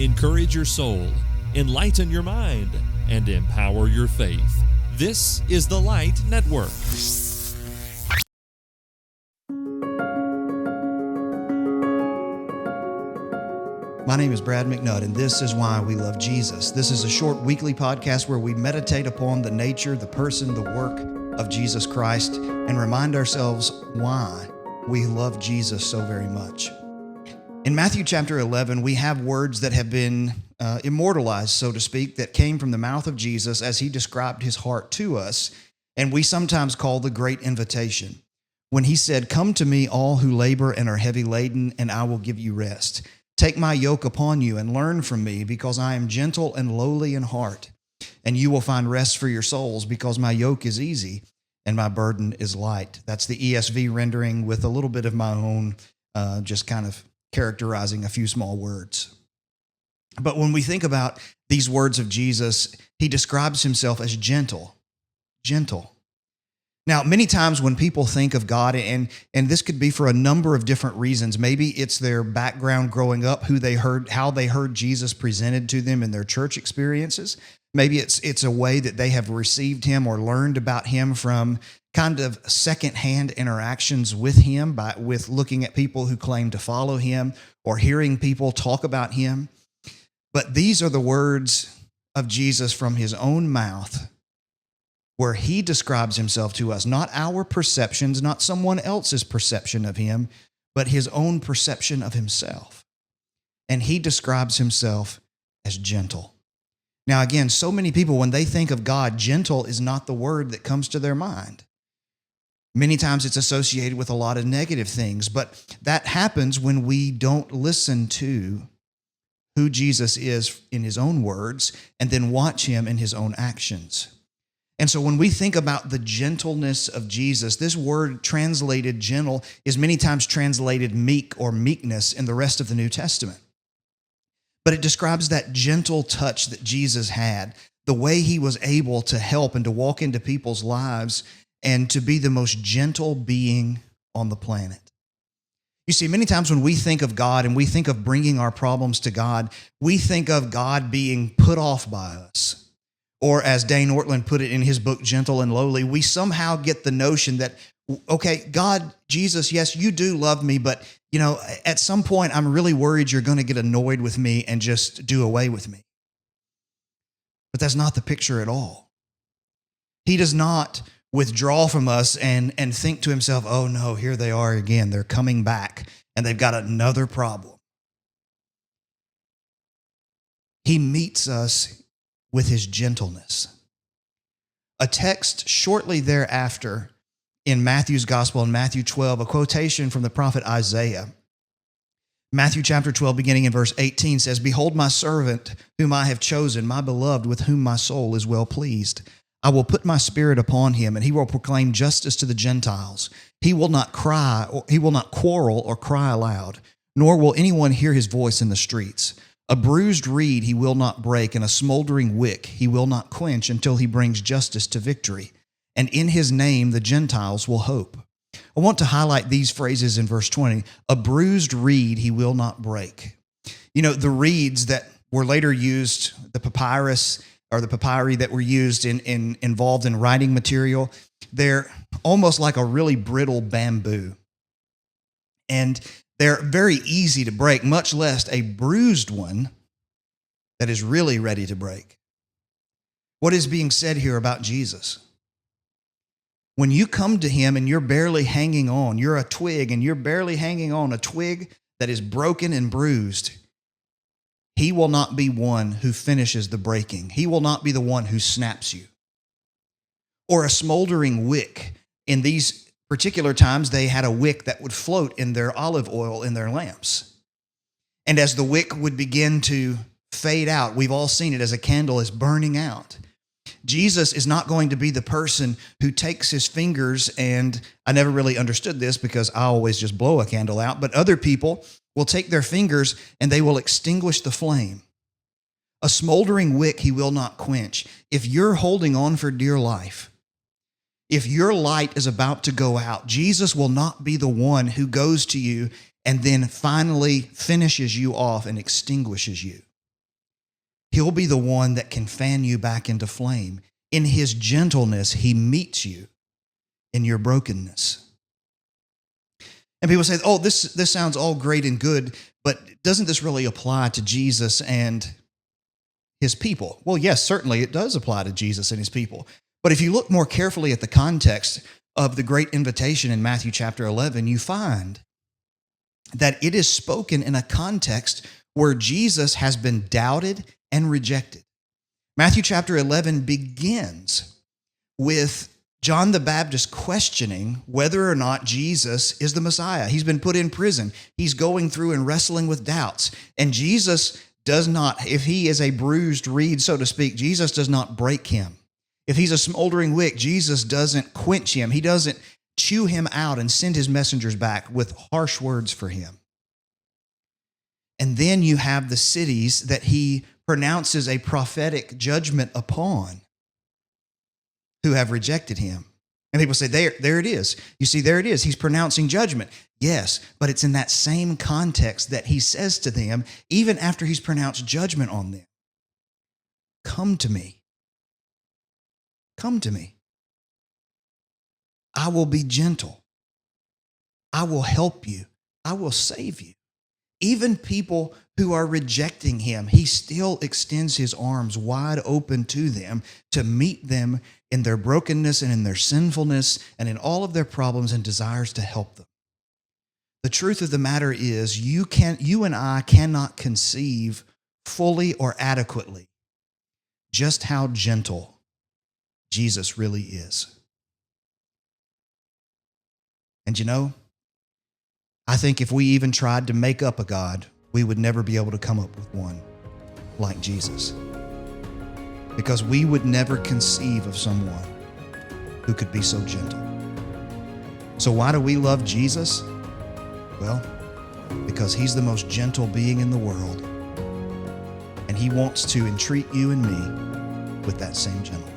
encourage your soul, enlighten your mind, and empower your faith. This is the Light Network. My name is Brad McNutt, and this is Why We Love Jesus. This is a short weekly podcast where we meditate upon the nature, the person, the work of Jesus Christ, and remind ourselves why we love Jesus so very much. In Matthew chapter 11, we have words that have been immortalized, so to speak, that came from the mouth of Jesus as he described his heart to us, and we sometimes call the Great Invitation. When he said, "Come to me, all who labor and are heavy laden, and I will give you rest. Take my yoke upon you and learn from me, because I am gentle and lowly in heart, and you will find rest for your souls, because my yoke is easy and my burden is light." That's the ESV rendering with a little bit of my own, just kind of characterizing a few small words. But when we think about these words of Jesus, he describes himself as gentle. Now, many times when people think of God, and this could be for a number of different reasons, maybe it's their background growing up, how they heard Jesus presented to them in their church experiences. Maybe it's a way that they have received him or learned about him from kind of secondhand interactions with him, with looking at people who claim to follow him or hearing people talk about him. But these are the words of Jesus from his own mouth, where he describes himself to us, not our perceptions, not someone else's perception of him, but his own perception of himself. And he describes himself as gentle. Now, again, so many people, when they think of God, gentle is not the word that comes to their mind. Many times it's associated with a lot of negative things, but that happens when we don't listen to who Jesus is in his own words and then watch him in his own actions. And so when we think about the gentleness of Jesus, this word translated gentle is many times translated meek or meekness in the rest of the New Testament. But it describes that gentle touch that Jesus had, the way he was able to help and to walk into people's lives and to be the most gentle being on the planet. You see, many times when we think of God and we think of bringing our problems to God, we think of God being put off by us. Or as Dane Ortland put it in his book, Gentle and Lowly, we somehow get the notion that, okay, God, Jesus, yes, you do love me, but, at some point I'm really worried you're going to get annoyed with me and just do away with me. But that's not the picture at all. He does not withdraw from us and think to himself, oh no, here they are again. They're coming back and they've got another problem. He meets us with his gentleness. A text shortly thereafter in Matthew's gospel, in Matthew 12, a quotation from the prophet Isaiah. Matthew chapter 12, beginning in verse 18 says, "Behold my servant whom I have chosen, my beloved with whom my soul is well pleased. I will put my spirit upon him, and he will proclaim justice to the Gentiles. He will not quarrel or cry aloud, nor will anyone hear his voice in the streets. A bruised reed he will not break, and a smoldering wick he will not quench until he brings justice to victory. And in his name the Gentiles will hope." I want to highlight these phrases in verse 20. A bruised reed he will not break. The reeds that were later used, the papyrus or the papyri that were used involved in writing material, they're almost like a really brittle bamboo. And they're very easy to break, much less a bruised one that is really ready to break. What is being said here about Jesus? When you come to him and you're barely hanging on, you're a twig and you're barely hanging on, a twig that is broken and bruised, he will not be one who finishes the breaking. He will not be the one who snaps you. Or a smoldering wick. In these particular times, they had a wick that would float in their olive oil in their lamps. And as the wick would begin to fade out, we've all seen it as a candle is burning out. Jesus is not going to be the person who takes his fingers, and I never really understood this because I always just blow a candle out, but other people will take their fingers and they will extinguish the flame. A smoldering wick he will not quench. If you're holding on for dear life, if your light is about to go out, Jesus will not be the one who goes to you and then finally finishes you off and extinguishes you. He'll be the one that can fan you back into flame. In his gentleness, he meets you in your brokenness. And people say, oh, this sounds all great and good, but doesn't this really apply to Jesus and his people? Well, yes, certainly it does apply to Jesus and his people. But if you look more carefully at the context of the great invitation in Matthew chapter 11, you find that it is spoken in a context where Jesus has been doubted and rejected. Matthew chapter 11 begins with John the Baptist questioning whether or not Jesus is the Messiah. He's been put in prison. He's going through and wrestling with doubts. And Jesus does not, if he is a bruised reed, so to speak, Jesus does not break him. If he's a smoldering wick, Jesus doesn't quench him. He doesn't chew him out and send his messengers back with harsh words for him. And then you have the cities that he pronounces a prophetic judgment upon who have rejected him. And people say, there it is. You see, there it is. He's pronouncing judgment. Yes, but it's in that same context that he says to them, even after he's pronounced judgment on them, come to me. Come to me. I will be gentle. I will help you. I will save you. Even people who are rejecting him, he still extends his arms wide open to them to meet them in their brokenness and in their sinfulness and in all of their problems and desires to help them. The truth of the matter is you and I cannot conceive fully or adequately just how gentle Jesus really is. And you know, I think if we even tried to make up a God, we would never be able to come up with one like Jesus. Because we would never conceive of someone who could be so gentle. So why do we love Jesus? Well, because he's the most gentle being in the world. And he wants to entreat you and me with that same gentleness.